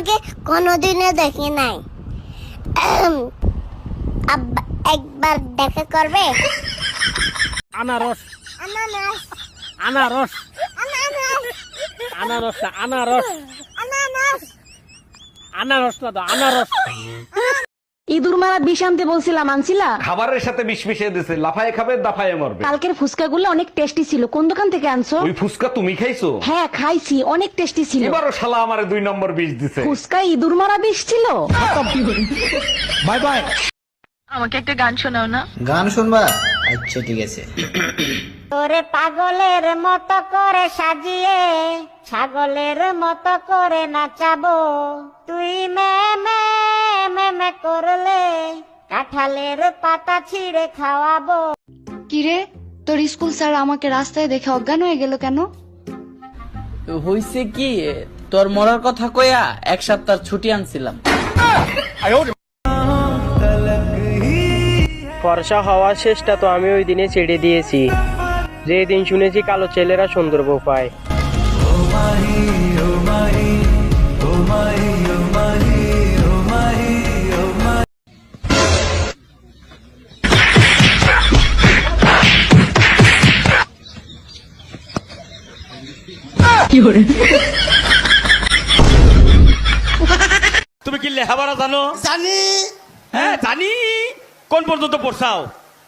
তোমাকে কোনোদিনও দেখি নাই। আব্বা একবার দেখা করবে? আনারস আনারস আনারস আনারস আনারস না আনারস আনারস আনারস না তো আনারস। ইঁদুর মারা বিষ আনতে বলছিলাম, আনছিলা? খাবারের সাথে বিষ মিশিয়ে দিছে, লাফায়ে খাবে দাফায়ে মরবে। কালকের ফুচকাগুলো অনেক টেস্টি ছিল, কোন দোকান থেকে আনছো? ওই ফুসকা তুমি খাইছো? হ্যাঁ খাইছি, অনেক টেস্টি ছিল। এবারও শালা আমারে 2 নম্বর বিষ দিছে। ফুচকা ইঁদুর মারা বিষ ছিল। Bye bye. আমাকে একটা গান শোনাও না। গান শুনবা? আচ্ছা ঠিক আছে। তোরে পাগলের মতো করে সাজিয়ে ছাগলের মতো করে নাচাবো, তুই মে মে মে মে করলে কাঁঠালের পাতা ছিঁড়ে খাওয়াবো। কিরে, তোর স্কুল স্যার আমাকে রাস্তায় দেখে অজ্ঞান হয়ে গেল কেন? হইছে কি, তোর মরার কথা কইয়া 1 সপ্তাহ ছুটি আনছিলাম। ফর্সা হওয়ার শেষটা তো আমি ওই দিনে ছেড়ে দিয়েছি, যেদিন শুনেছি কালো ছেলেরা সুন্দর বউ পায়। তুমি কি লেখাপড়া জানো? জানি। হ্যাঁ জানি। কোন পর্যন্ত পড়ছাও?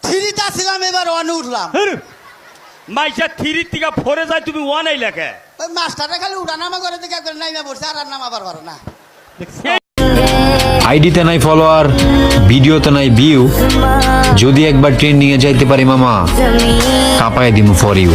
থ্রিটা ছিলাম, এবার ওয়ানে উঠলাম। মাইসা 3 থেকে 4 যায়, তুমি 1 এই লেখে। ওই মাস্টারটা খালি উঠানামা করে দেখে নাইমা পড়ছে, আর নামাবার পারো না। আইডিতে নাই ফলোয়ার, ভিডিওতে নাই ভিউ, যদি একবার ট্রেন্ডিং এ যাইতে পারি মামা, কাঁপায় দিমু ফর ইউ।